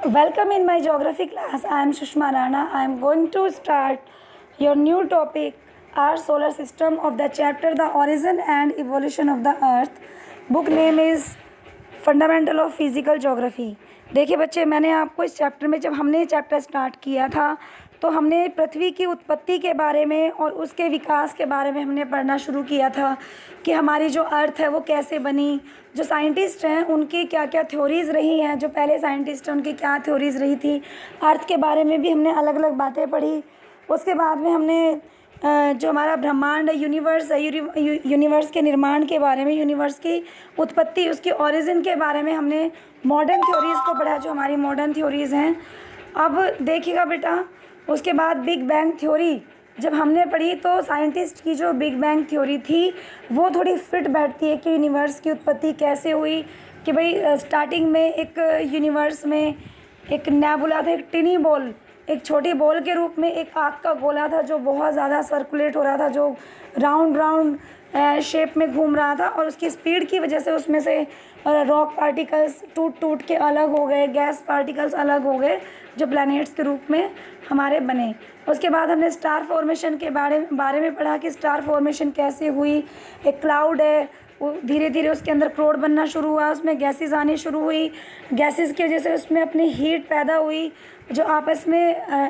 Welcome in my geography class. I am Sushma Rana. I am going to start your new topic, our solar system of the chapter The Origin and Evolution of the Earth. Book name is fundamental of physical geography. देखिए बच्चे, मैंने आपको इस chapter में, जब हमने ये chapter start किया था तो हमने पृथ्वी की उत्पत्ति के बारे में और उसके विकास के बारे में हमने पढ़ना शुरू किया था कि हमारी जो अर्थ है वो कैसे बनी, जो साइंटिस्ट हैं उनकी क्या क्या थ्योरीज़ रही हैं, जो पहले साइंटिस्ट हैं उनकी क्या थ्योरीज़ रही थी, अर्थ के बारे में भी हमने अलग अलग बातें पढ़ी। उसके बाद में हमने जो हमारा ब्रह्मांड है, यूनिवर्स है, यूनिवर्स के निर्माण के बारे में, यूनिवर्स की उत्पत्ति, उसकी ओरिजिन के बारे में हमने मॉडर्न थ्योरीज़ को पढ़ा, जो हमारी मॉडर्न थ्योरीज़ हैं। अब देखिएगा बेटा, उसके बाद बिग बैंग थ्योरी जब हमने पढ़ी तो साइंटिस्ट की जो बिग बैंग थ्योरी थी वो थोड़ी फिट बैठती है कि यूनिवर्स की उत्पत्ति कैसे हुई। कि भाई स्टार्टिंग में एक यूनिवर्स में एक नेबुला था, एक टिनी बॉल, एक छोटी बॉल के रूप में एक आग का गोला था जो बहुत ज़्यादा सर्कुलेट हो रहा था, जो राउंड राउंड शेप में घूम रहा था, और उसकी स्पीड की वजह से उसमें से रॉक पार्टिकल्स टूट टूट के अलग हो गए, गैस पार्टिकल्स अलग हो गए, जो प्लैनेट्स के रूप में हमारे बने। उसके बाद हमने स्टार फॉर्मेशन के बारे में पढ़ा कि स्टार फॉर्मेशन कैसे हुई। एक क्लाउड है, वो धीरे धीरे उसके अंदर क्राउड बनना शुरू हुआ, उसमें गैसेस आनी शुरू हुई, गैसेस की वजह से उसमें अपनी हीट पैदा हुई, जो आपस में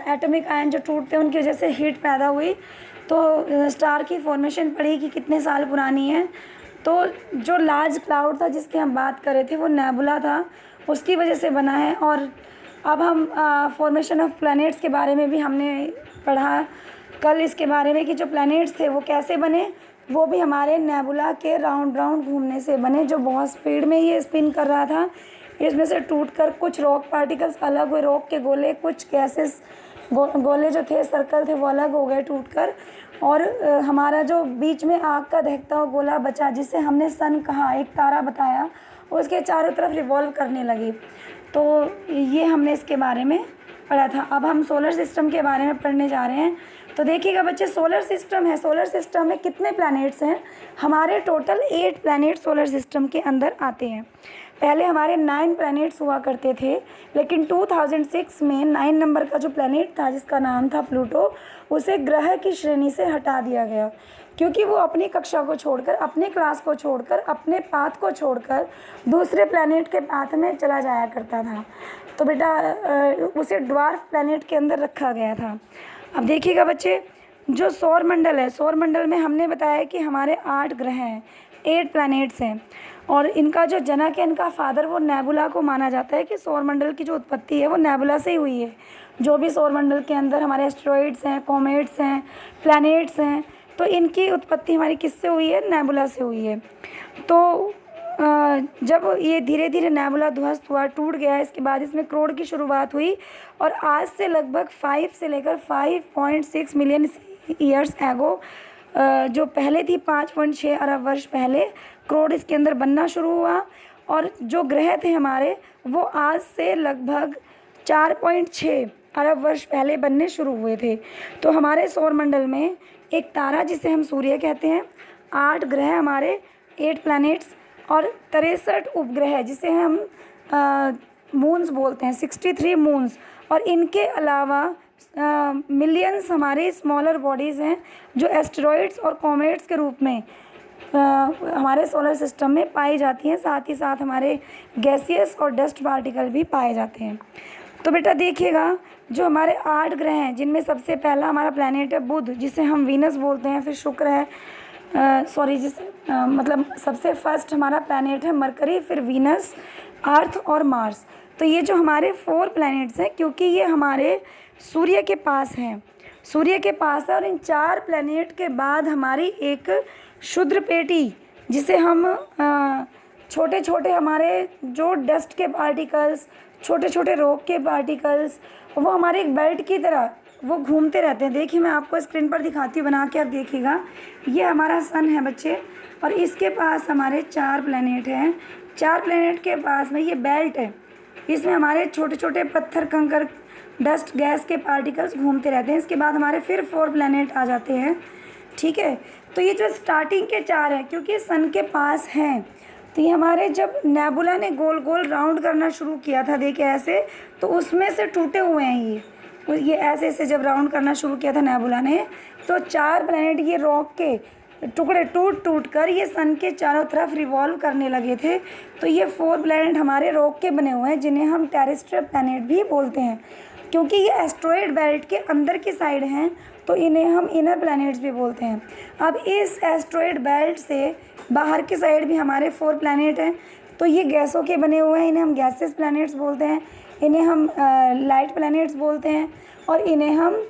एटॉमिक आयन जो टूटते हैं उनकी वजह से हीट पैदा हुई। तो स्टार की फॉर्मेशन पड़ी कि कितने साल पुरानी है। तो जो लार्ज क्लाउड था जिसकी हम बात कर रहे थे वो नेबुला था, उसकी वजह से बना है। और अब हम फॉर्मेशन ऑफ प्लैनेट्स के बारे में भी हमने पढ़ा कल इसके बारे में कि जो प्लैनेट्स थे वो कैसे बने, वो भी हमारे नेबुला के राउंड राउंड घूमने से बने, जो बहुत स्पीड में ये स्पिन कर रहा था। इसमें से टूटकर कुछ रॉक पार्टिकल्स अलग हुए, रॉक के गोले, कुछ गैसेस गोले जो थे, सर्कल थे, वो अलग हो गए टूटकर, और हमारा जो बीच में आग का दहकता हुआ गोला बचा, जिसे हमने सन कहा, एक तारा बताया, उसके चारों तरफ रिवॉल्व करने लगी। तो ये हमने इसके बारे में पढ़ा था। अब हम सोलर सिस्टम के बारे में पढ़ने जा रहे हैं। तो देखिएगा बच्चे, सोलर सिस्टम है, सोलर सिस्टम में कितने प्लैनेट्स हैं? हमारे टोटल 8 प्लैनेट सोलर सिस्टम के अंदर आते हैं। पहले हमारे 9 प्लैनेट्स हुआ करते थे, लेकिन 2006 में 9 नंबर का जो प्लैनेट था जिसका नाम था प्लूटो, उसे ग्रह की श्रेणी से हटा दिया गया, क्योंकि वो अपनी कक्षा को छोड़कर, अपने क्लास को छोड़कर, अपने पाथ को छोड़कर दूसरे प्लैनेट के पाथ में चला जाया करता था। तो बेटा उसे ड्वार्फ प्लैनेट के अंदर रखा गया था। अब देखिएगा बच्चे, जो सौर मंडल है, सौर मंडल में हमने बताया कि हमारे 8 ग्रह हैं, 8 प्लैनेट्स हैं, और इनका जो जनक है, इनका फादर, वो नेबुला को माना जाता है कि सौर मंडल की जो उत्पत्ति है वो नेबुला से ही हुई है। जो भी सौर मंडल के अंदर हमारे एस्टेरॉइड्स हैं, कॉमेट्स हैं, प्लैनेट्स हैं, तो इनकी उत्पत्ति हमारी किससे हुई है? नेबुला से हुई है। तो जब ये धीरे धीरे नेबुला ध्वस्त हुआ, टूट गया, इसके बाद इसमें क्रोड की शुरुआत हुई, और आज से लगभग 5 से लेकर 5.6 मिलियन ईयर्स एगो, जो पहले थी 5.6 अरब वर्ष पहले, क्रोड इसके अंदर बनना शुरू हुआ। और जो ग्रह थे हमारे, वो आज से लगभग 4.6 अरब वर्ष पहले बनने शुरू हुए थे। तो हमारे सौर मंडल में एक तारा जिसे हम सूर्य कहते हैं, 8 ग्रह हमारे, 8 प्लैनेट्स, और 63 उपग्रह जिसे हम मून्स बोलते हैं, 63 मून्स, और इनके अलावा मिलियंस हमारे स्मॉलर बॉडीज़ हैं जो एस्टेरॉइड्स और कॉमेट्स के रूप में हमारे सोलर सिस्टम में पाई जाती हैं। साथ ही साथ हमारे गैसियस और डस्ट पार्टिकल भी पाए जाते हैं। तो बेटा देखिएगा, जो हमारे 8 ग्रह हैं, जिनमें सबसे पहला हमारा प्लैनेट है बुध, जिसे हम वीनस बोलते हैं, फिर शुक्र है, मतलब सबसे फर्स्ट हमारा प्लैनेट है मरकरी, फिर वीनस, अर्थ और मार्स। तो ये जो हमारे 4 प्लैनेट्स हैं, क्योंकि ये हमारे सूर्य के पास हैं, सूर्य के पास है, और इन 4 प्लैनेट के बाद हमारी एक क्षुद्र पेटी, जिसे हम छोटे छोटे हमारे जो डस्ट के पार्टिकल्स, छोटे छोटे रॉक के पार्टिकल्स, वो हमारे एक बेल्ट की तरह वो घूमते रहते हैं। देखिए, मैं आपको स्क्रीन पर दिखाती हूँ, बना के आप देखिएगा। ये हमारा सन है बच्चे, और इसके पास हमारे 4 प्लैनेट हैं। 4 प्लैनेट के पास में ये बेल्ट है, इसमें हमारे छोटे छोटे पत्थर, कंकर, डस्ट, गैस के पार्टिकल्स घूमते रहते हैं। इसके बाद हमारे फिर 4 प्लैनेट आ जाते हैं। ठीक है, तो ये जो स्टार्टिंग के 4 हैं, क्योंकि सन के पास हैं, तो ये हमारे जब नेबुला ने गोल गोल राउंड करना शुरू किया था, देखिए ऐसे, तो उसमें से टूटे हुए हैं ये ऐसे ऐसे जब राउंड करना शुरू किया था नेबुला ने, तो 4 प्लैनेट ये रॉक के टुकड़े टूट टूट कर ये सन के चारों तरफ रिवॉल्व करने लगे थे। तो ये 4 प्लैनेट हमारे रॉक के बने हुए हैं, जिन्हें हम टेरेस्ट्रियल प्लैनेट भी बोलते हैं। क्योंकि ये एस्ट्रॉयड बेल्ट के अंदर की साइड हैं, तो इन्हें हम इनर प्लैनेट्स भी बोलते हैं। अब इस एस्ट्रॉयड बेल्ट से बाहर की साइड भी हमारे 4 प्लैनेट हैं। तो ये गैसों के बने हुए हैं, इन्हें हम गैसेस प्लैनेट्स बोलते हैं, इन्हें हम लाइट प्लैनेट्स बोलते हैं, और इन्हें हम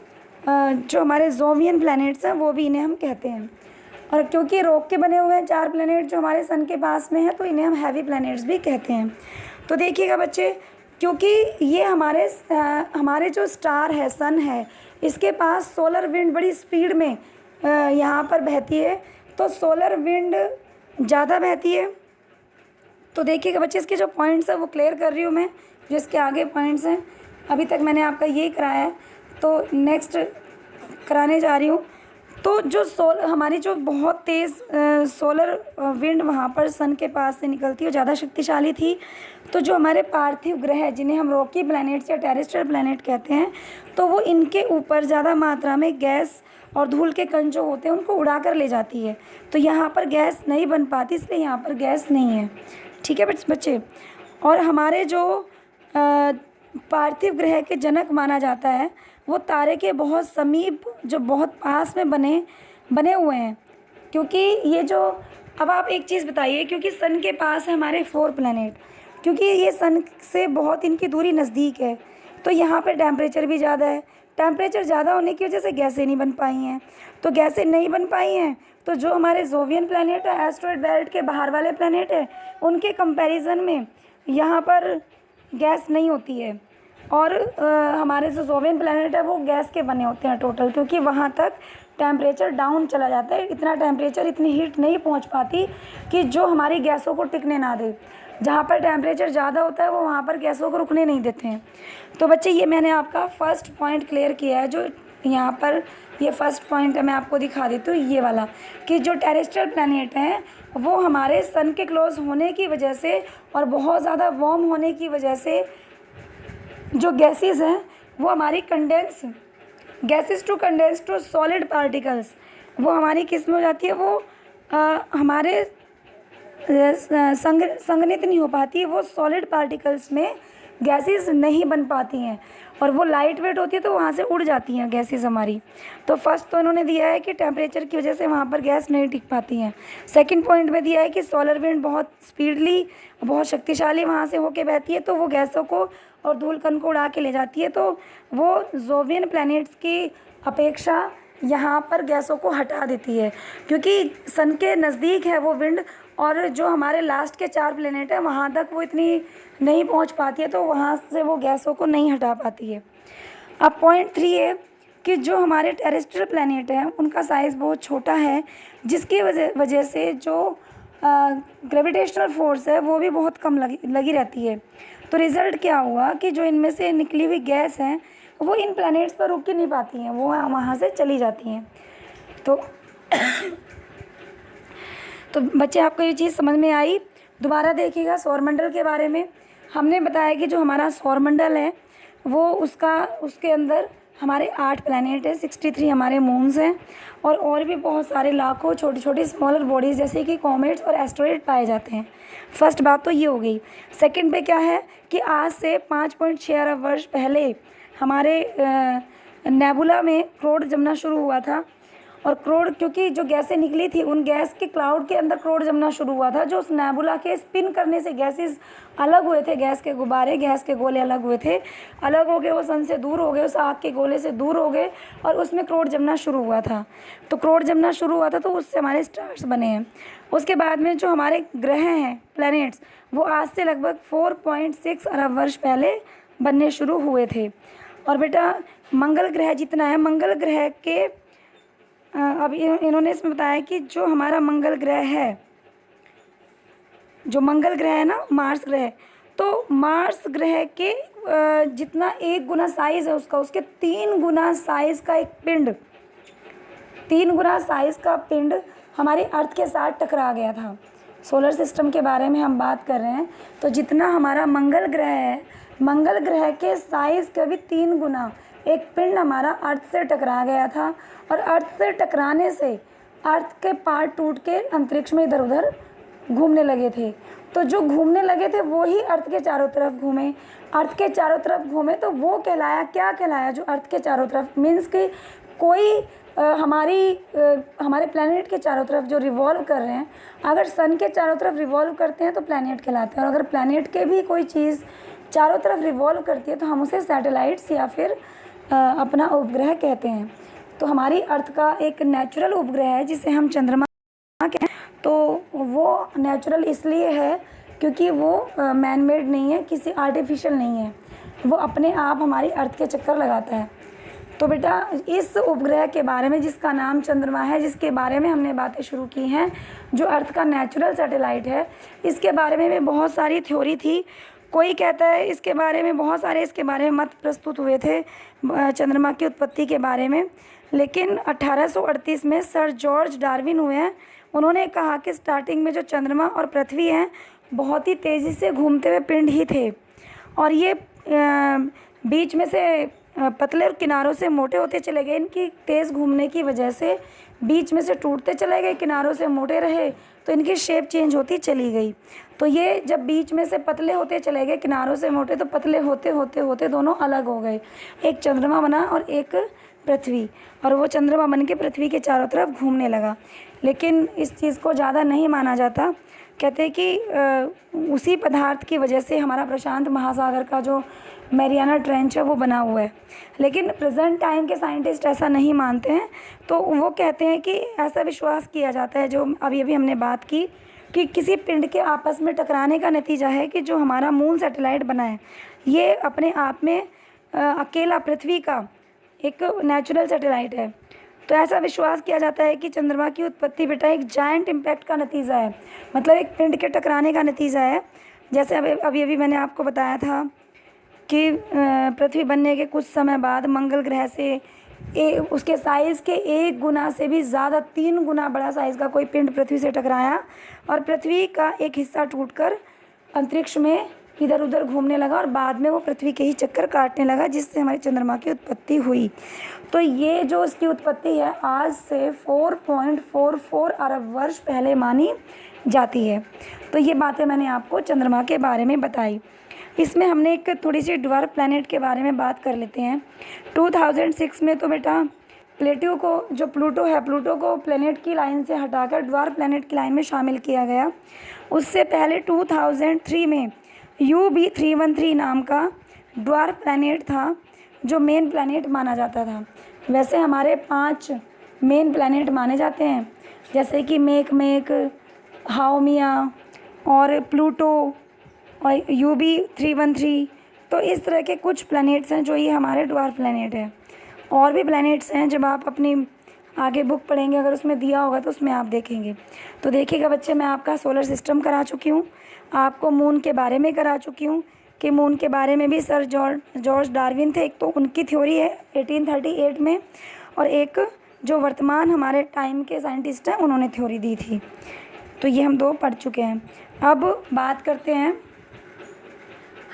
जो हमारे जोवियन प्लैनेट्स हैं वो भी इन्हें हम कहते हैं। और क्योंकि रॉक के बने हुए हैं 4 प्लैनेट जो हमारे सन के पास में है, तो इन्हें हम हैवी प्लैनेट्स भी कहते हैं। तो देखिएगा बच्चे, क्योंकि ये हमारे जो स्टार है, सन है, इसके पास सोलर विंड बड़ी स्पीड में यहाँ पर बहती है, तो सोलर विंड ज़्यादा बहती है। तो देखिएगा बच्चे, इसके जो पॉइंट्स हैं वो क्लियर कर रही हूँ मैं, जो इसके आगे पॉइंट्स हैं। अभी तक मैंने आपका यही कराया है, तो नेक्स्ट कराने जा रही हूँ। तो जो हमारी जो बहुत तेज़ सोलर विंड वहाँ पर सन के पास से निकलती है, ज़्यादा शक्तिशाली थी। तो जो हमारे पार्थिव ग्रह, जिन्हें हम रॉकी प्लैनेट्स या टेरेस्ट्रियल प्लैनेट कहते हैं, तो वो इनके ऊपर ज़्यादा मात्रा में गैस और धूल के कण जो होते हैं उनको उड़ा कर ले जाती है। तो यहाँ पर गैस नहीं बन पाती, इसलिए यहाँ पर गैस नहीं है। ठीक है बच्चे। और हमारे जो पार्थिव ग्रह के जनक माना जाता है, वो तारे के बहुत समीप, जो बहुत पास में बने हुए हैं। क्योंकि ये जो, अब आप एक चीज़ बताइए, क्योंकि सन के पास है हमारे 4 प्लैनेट, क्योंकि ये सन से बहुत इनकी दूरी नज़दीक है, तो यहाँ पर टेम्परेचर भी ज़्यादा है। टेम्परेचर ज़्यादा होने की वजह से गैसें नहीं बन पाई हैं। तो गैसें नहीं बन पाई हैं, तो जो हमारे जोवियन प्लैनेट है, एस्ट्रॉयड बेल्ट के बाहर वाले प्लैनेट है, उनके कंपैरिजन में यहाँ पर गैस नहीं होती है। और हमारे जो जोवियन प्लैनेट है वो गैस के बने होते हैं टोटल, क्योंकि वहाँ तक टेम्परेचर डाउन चला जाता है। इतना टेम्परेचर, इतनी हीट नहीं पहुँच पाती कि जो हमारी गैसों को टिकने ना दे। जहाँ पर टेम्परेचर ज़्यादा होता है वो वहाँ पर गैसों को रुकने नहीं देते हैं। तो बच्चे, ये मैंने आपका फर्स्ट पॉइंट क्लियर किया है। जो यहाँ पर ये फर्स्ट पॉइंट है, मैं आपको दिखा देती हूँ, ये वाला, कि जो टेरेस्ट्रियल प्लैनेट हैं वो हमारे सन के क्लोज होने की वजह से और बहुत ज़्यादा वार्म होने की वजह से जो गैसेस हैं वो हमारी gases to condense to solid particles, वो हमारी किस में हो जाती है, वो हमारे संघनित नहीं हो पाती है, वो सॉलिड पार्टिकल्स में गैसेस नहीं बन पाती हैं, और वो लाइट वेट होती है, तो वहाँ से उड़ जाती हैं गैसेस हमारी। तो फर्स्ट तो इन्होंने दिया है कि टेम्परेचर की वजह से वहाँ पर गैस नहीं टिक पाती हैं। सेकंड पॉइंट में दिया है कि सोलर विंड बहुत स्पीडली, बहुत शक्तिशाली वहाँ से होके बहती है, तो वो गैसों को और धूल कण को उड़ा के ले जाती है। तो वो जोवियन प्लैनेट्स की अपेक्षा यहाँ पर गैसों को हटा देती है, क्योंकि सन के नज़दीक है वो विंड, और जो हमारे लास्ट के 4 प्लैनेट हैं वहाँ तक वो इतनी नहीं पहुँच पाती है, तो वहाँ से वो गैसों को नहीं हटा पाती है। अब पॉइंट 3 है कि जो हमारे टेरेस्ट्रियल प्लैनेट हैं उनका साइज़ बहुत छोटा है, जिसकी वजह से जो ग्रेविटेशनल फोर्स है वो भी बहुत कम लगी रहती है। तो रिज़ल्ट क्या हुआ कि जो इनमें से निकली हुई गैस हैं वो इन प्लैनेट्स पर रुक ही नहीं पाती हैं, वो वहाँ से चली जाती हैं। तो बच्चे, आपको ये चीज़ समझ में आई? दोबारा देखिएगा सौरमंडल के बारे में। हमने बताया कि जो हमारा सौरमंडल है वो उसके अंदर हमारे 8 प्लैनेट है, 63 हमारे मून्स हैं, और भी बहुत सारे लाखों छोटी छोटी स्मॉलर बॉडीज़ जैसे कि कॉमेट्स और एस्ट्रॉयड पाए जाते हैं। फर्स्ट बात तो ये हो गई। सेकंड पे क्या है कि आज से 5.6 अरब वर्ष पहले हमारे नेबुला में क्रोड जमना शुरू हुआ था, और क्रोड, क्योंकि जो गैसें निकली थी उन गैस के क्लाउड के अंदर क्रोड जमना शुरू हुआ था, जो उस नेबुला के स्पिन करने से गैसेस अलग हुए थे, गैस के गुब्बारे, गैस के गोले अलग हुए थे, अलग हो गए, वो सन से दूर हो गए, उस आग के गोले से दूर हो गए, और उसमें क्रोड जमना शुरू हुआ था। तो क्रोड जमना शुरू हुआ था, तो उससे हमारे स्टार्स बने हैं। उसके बाद में जो हमारे ग्रह हैं, प्लैनेट्स, वो आज से लगभग 4.6 अरब वर्ष पहले बनने शुरू हुए थे। और बेटा, मंगल ग्रह जितना है, मंगल ग्रह के अब इन्होंने इसमें बताया कि जो हमारा मंगल ग्रह है, जो मंगल ग्रह है ना, मार्स ग्रह, तो मार्स ग्रह के जितना 1 गुना साइज़ है उसका, उसके 3 गुना साइज़ का एक पिंड, 3 गुना साइज़ का पिंड हमारे अर्थ के साथ टकरा गया था। सोलर सिस्टम के बारे में हम बात कर रहे हैं, तो जितना हमारा मंगल ग्रह है, मंगल ग्रह के साइज़ के भी 3 गुना एक पिंड हमारा अर्थ से टकरा गया था, और अर्थ से टकराने से अर्थ के पार्ट टूट के अंतरिक्ष में इधर उधर घूमने लगे थे। तो जो घूमने लगे थे वो ही अर्थ के चारों तरफ घूमे। अर्थ के चारों तरफ घूमे तो वो कहलाया, क्या कहलाया, जो अर्थ के चारों तरफ मीन्स कि कोई हमारे प्लैनेट के चारों तरफ जो रिवॉल्व कर रहे हैं, अगर सन के चारों तरफ रिवॉल्व करते हैं तो प्लैनेट कहलाते हैं, और अगर प्लैनेट के भी कोई चीज़ चारों तरफ रिवॉल्व करती है तो हम उसे सैटेलाइट्स या फिर अपना उपग्रह कहते हैं। तो हमारी अर्थ का एक नेचुरल उपग्रह है जिसे हम चंद्रमा कहते हैं। तो वो नेचुरल इसलिए है क्योंकि वो मैन मेड नहीं है, किसी आर्टिफिशियल नहीं है, वो अपने आप हमारी अर्थ के चक्कर लगाता है। तो बेटा इस उपग्रह के बारे में, जिसका नाम चंद्रमा है, जिसके बारे में हमने बातें शुरू की हैं, जो अर्थ का नेचुरल सैटेलाइट है, इसके बारे में भी बहुत सारी थ्योरी थी। कोई कहता है इसके बारे में, बहुत सारे इसके बारे में मत प्रस्तुत हुए थे चंद्रमा की उत्पत्ति के बारे में, लेकिन 1838 में सर जॉर्ज डार्विन हुए हैं। उन्होंने कहा कि स्टार्टिंग में जो चंद्रमा और पृथ्वी हैं बहुत ही तेज़ी से घूमते हुए पिंड ही थे, और ये बीच में से पतले और किनारों से मोटे होते चले गए। इनकी तेज़ घूमने की वजह से बीच में से टूटते चले गए, किनारों से मोटे रहे, तो इनकी शेप चेंज होती चली गई। तो ये जब बीच में से पतले होते चले गए, किनारों से मोटे, तो पतले होते होते होते दोनों अलग हो गए, एक चंद्रमा बना और एक पृथ्वी, और वो चंद्रमा बन के पृथ्वी के चारों तरफ घूमने लगा। लेकिन इस चीज़ को ज़्यादा नहीं माना जाता। कहते हैं कि उसी पदार्थ की वजह से हमारा प्रशांत महासागर का जो मैरियाना ट्रेंच है वो बना हुआ है, लेकिन प्रेजेंट टाइम के साइंटिस्ट ऐसा नहीं मानते हैं। तो वो कहते हैं कि ऐसा विश्वास किया जाता है, जो अभी अभी हमने बात की, कि किसी पिंड के आपस में टकराने का नतीजा है कि जो हमारा मून सैटेलाइट बना है ये अपने आप में अकेला पृथ्वी का एक नेचुरल सैटेलाइट है। तो ऐसा विश्वास किया जाता है कि चंद्रमा की उत्पत्ति बेटा एक जायंट इम्पैक्ट का नतीजा है, मतलब एक पिंड के टकराने का नतीजा है। जैसे अभी अभी मैंने आपको बताया था कि पृथ्वी बनने के कुछ समय बाद मंगल ग्रह से उसके साइज़ के 1 गुना से भी ज़्यादा 3 गुना बड़ा साइज़ का कोई पिंड पृथ्वी से टकराया, और पृथ्वी का एक हिस्सा टूटकर अंतरिक्ष में इधर उधर घूमने लगा, और बाद में वो पृथ्वी के ही चक्कर काटने लगा, जिससे हमारे चंद्रमा की उत्पत्ति हुई। तो ये जो इसकी उत्पत्ति है आज से 4.44 अरब वर्ष पहले मानी जाती है। तो ये बातें मैंने आपको चंद्रमा के बारे में बताई। इसमें हमने एक थोड़ी सी ड्वार्फ प्लैनेट के बारे में बात कर लेते हैं। 2006 में तो बेटा प्लेटो को, जो प्लूटो है, प्लूटो को प्लैनेट की लाइन से हटाकर ड्वार्फ प्लैनेट की लाइन में शामिल किया गया। उससे पहले 2003 में UB313 नाम का ड्वार्फ प्लैनेट था, जो मेन प्लैनेट माना जाता था। वैसे हमारे 5 मेन प्लैनेट माने जाते हैं, जैसे कि मेक, हाओमिया और प्लूटो और UB313। तो इस तरह के कुछ प्लैनेट्स हैं जो ये हमारे ड्वार्फ प्लैनेट है। और भी प्लैनेट्स हैं, जब आप अपनी आगे बुक पढ़ेंगे अगर उसमें दिया होगा तो उसमें आप देखेंगे। तो देखिएगा बच्चे, मैं आपका सोलर सिस्टम करा चुकी हूँ, आपको मून के बारे में करा चुकी हूँ कि मून के बारे में भी सर जॉर्ज डार्विन थे। एक तो उनकी थ्योरी है 1838 में, और एक जो वर्तमान हमारे टाइम के साइंटिस्ट हैं उन्होंने थ्योरी दी थी। तो ये हम 2 पढ़ चुके हैं। अब बात करते हैं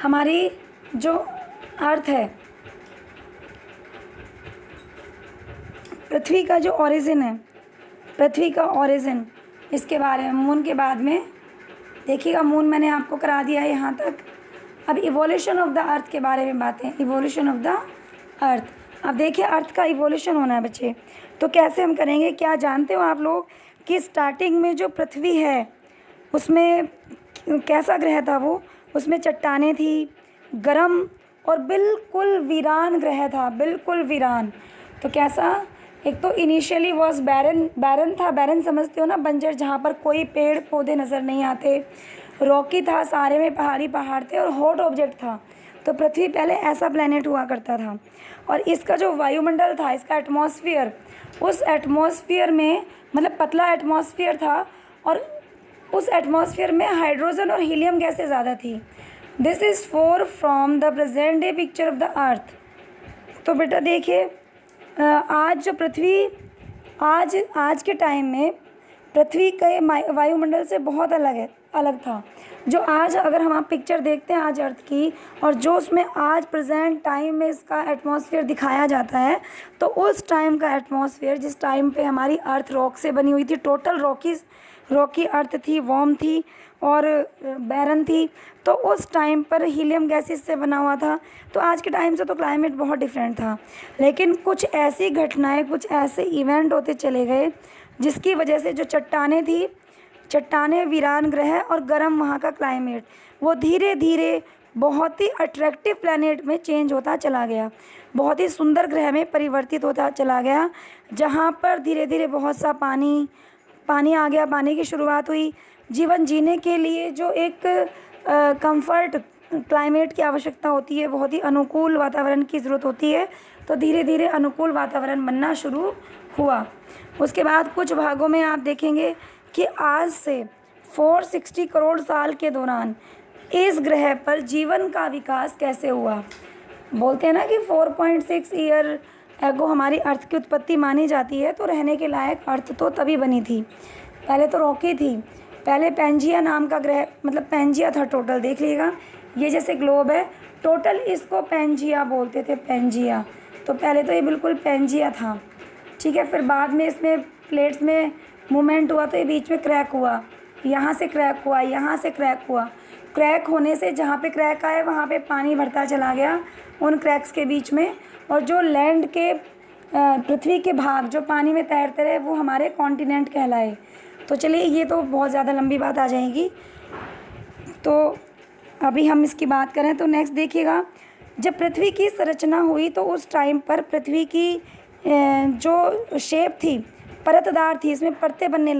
हमारी जो अर्थ है, पृथ्वी का जो ओरिजिन है, पृथ्वी का ओरिजिन, इसके बारे में मून के बाद में देखिएगा। मून मैंने आपको करा दिया है यहाँ तक। अब इवोल्यूशन ऑफ द अर्थ के बारे में बातें, इवोल्यूशन ऑफ द अर्थ। अब देखिए अर्थ का इवोल्यूशन होना है बच्चे, तो कैसे हम करेंगे? क्या जानते हो आप लोग कि स्टार्टिंग में जो पृथ्वी है उसमें कैसा ग्रह था वो? उसमें चट्टानें थी, गरम और बिल्कुल वीरान ग्रह था, बिल्कुल वीरान। तो कैसा? एक तो इनिशियली वॉज बैरन था, बैरन समझते हो ना, बंजर, जहाँ पर कोई पेड़ पौधे नज़र नहीं आते। रॉकी था, सारे में पहाड़ थे, और हॉट ऑब्जेक्ट था। तो पृथ्वी पहले ऐसा प्लैनेट हुआ करता था। और इसका जो वायुमंडल था, इसका एटमॉस्फेयर, उस एटमॉस्फेयर में मतलब पतला एटमॉस्फेयर था, और उस एटमॉस्फेयर में हाइड्रोजन और हीलियम गैसें ज़्यादा थी। This is for from the present day picture of the earth. तो बेटा देखिए, आज जो पृथ्वी आज के टाइम में पृथ्वी के वायुमंडल से बहुत अलग था। जो आज अगर हम आप पिक्चर देखते हैं आज अर्थ की, और जो उसमें आज प्रेजेंट टाइम में इसका एटमॉस्फेयर दिखाया जाता है, तो उस टाइम का एटमॉस्फेयर, जिस टाइम पे हमारी अर्थ रॉक से बनी हुई थी, टोटल रॉकी अर्थ थी, वार्म थी और बैरन थी, तो उस टाइम पर हीलियम गैसेस से बना हुआ था। तो आज के टाइम से तो क्लाइमेट बहुत डिफरेंट था, लेकिन कुछ ऐसी घटनाएं, कुछ ऐसे इवेंट होते चले गए जिसकी वजह से जो चट्टानें, वीरान ग्रह और गर्म वहाँ का क्लाइमेट, वो धीरे धीरे बहुत ही अट्रैक्टिव प्लैनेट में चेंज होता चला गया, बहुत ही सुंदर ग्रह में परिवर्तित होता चला गया, जहाँ पर धीरे धीरे बहुत सा पानी आ गया, पानी की शुरुआत हुई। जीवन जीने के लिए जो एक कंफर्ट क्लाइमेट की आवश्यकता होती है, बहुत ही अनुकूल वातावरण की ज़रूरत होती है, तो धीरे धीरे अनुकूल वातावरण बनना शुरू हुआ। उसके बाद कुछ भागों में आप देखेंगे कि आज से 460 करोड़ साल के दौरान इस ग्रह पर जीवन का विकास कैसे हुआ। बोलते हैं ना कि 4.6 ईयर एगो हमारी अर्थ की उत्पत्ति मानी जाती है, तो रहने के लायक अर्थ तो तभी बनी थी। पहले तो रॉकी थी, पहले पेंजिया नाम का ग्रह, मतलब पेंजिया था टोटल, देख लीजिएगा ये जैसे ग्लोब है, टोटल इसको पेंजिया बोलते थे, पेंजिया। तो पहले तो ये बिल्कुल पेंजिया था, ठीक है। फिर बाद में इसमें प्लेट्स में मूवमेंट हुआ, तो ये बीच में क्रैक हुआ, यहाँ से क्रैक हुआ, यहाँ से क्रैक हुआ। क्रैक होने से जहाँ पे क्रैक आए वहाँ पे पानी भरता चला गया उन क्रैक्स के बीच में, और जो लैंड के पृथ्वी के भाग जो पानी में तैरते रहे वो हमारे कॉन्टिनेंट कहलाए। तो चलिए, ये तो बहुत ज़्यादा लंबी बात आ जाएगी, तो अभी हम इसकी बात करें तो नेक्स्ट देखिएगा। जब पृथ्वी की संरचना हुई तो उस टाइम पर पृथ्वी की जो शेप थी परतदार थी, इसमें परतें बनने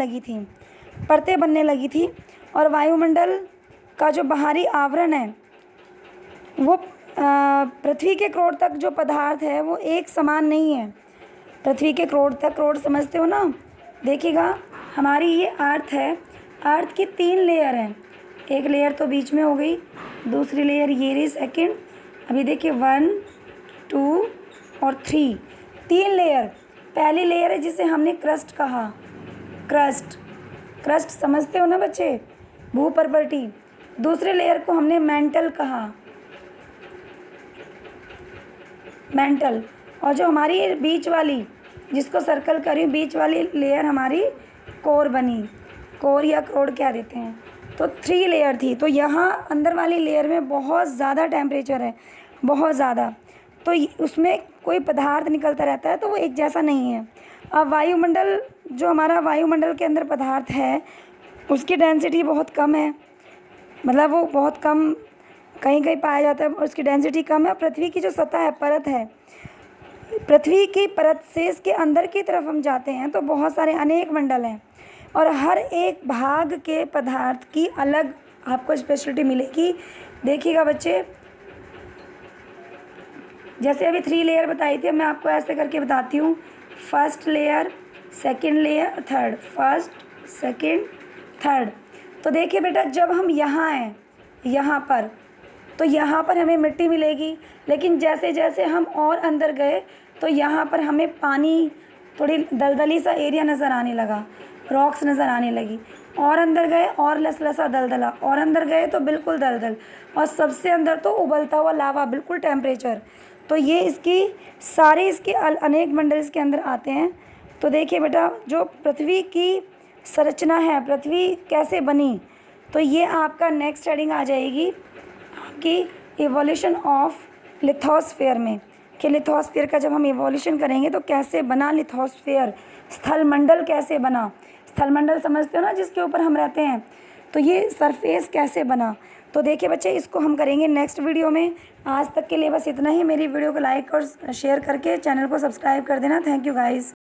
लगी थी, और वायुमंडल का जो बाहरी आवरण है वो पृथ्वी के क्रोड तक जो पदार्थ है वो एक समान नहीं है। पृथ्वी के क्रोड तक, क्रोड समझते हो ना, देखिएगा हमारी ये अर्थ है, अर्थ की 3 लेयर हैं। एक लेयर तो बीच में हो गई, दूसरी लेयर ये रही सेकंड, अभी देखिए 1 2 और 3, 3 लेयर। पहली लेयर है जिसे हमने क्रस्ट कहा, क्रस्ट समझते हो ना बच्चे, भूपर्पटी। दूसरे लेयर को हमने मेंटल कहा, मेंटल। और जो हमारी बीच वाली, जिसको सर्कल करी, बीच वाली लेयर हमारी कोर बनी, कोर या क्रोड कह देते हैं। तो 3 लेयर थी। तो यहाँ अंदर वाली लेयर में बहुत ज़्यादा टेम्परेचर है, बहुत ज़्यादा, तो उसमें कोई पदार्थ निकलता रहता है, तो वो एक जैसा नहीं है। अब वायुमंडल, जो हमारा वायुमंडल के अंदर पदार्थ है उसकी डेंसिटी बहुत कम है, मतलब वो बहुत कम कहीं कहीं पाया जाता है, और उसकी डेंसिटी कम है। पृथ्वी की जो सतह है, परत है, पृथ्वी की परत से इसके अंदर की तरफ हम जाते हैं तो बहुत सारे अनेक मंडल हैं, और हर एक भाग के पदार्थ की अलग आपको स्पेशलिटी मिलेगी। देखिएगा बच्चे, जैसे अभी 3 लेयर बताई थी, मैं आपको ऐसे करके बताती हूँ, first layer, second layer, third, first second third. तो देखिए बेटा, जब हम यहाँ हैं, यहाँ पर, तो यहाँ पर हमें मिट्टी मिलेगी, लेकिन जैसे जैसे हम और अंदर गए तो यहाँ पर हमें पानी, थोड़ी दलदली सा एरिया नज़र आने लगा, रॉक्स नज़र आने लगी, और अंदर गए और लसलसा दलदला, और अंदर गए तो बिल्कुल दलदल, और सबसे अंदर तो उबलता हुआ लावा, बिल्कुल टेम्परेचर। तो ये इसकी सारे इसके अनेक मंडल इसके अंदर आते हैं। तो देखिए बेटा, जो पृथ्वी की संरचना है, पृथ्वी कैसे बनी, तो ये आपका नेक्स्ट हेडिंग आ जाएगी आपकी इवोल्यूशन ऑफ लिथोस्फीयर में, कि लिथोस्फीयर का जब हम इवोल्यूशन करेंगे तो कैसे बना लिथोस्फीयर, स्थलमंडल कैसे बना। स्थलमंडल समझते हो ना, जिसके ऊपर हम रहते हैं, तो ये सरफेस कैसे बना। तो देखिए बच्चे, इसको हम करेंगे नेक्स्ट वीडियो में। आज तक के लिए बस इतना ही। मेरी वीडियो को लाइक और शेयर करके चैनल को सब्सक्राइब कर देना। Thank you guys.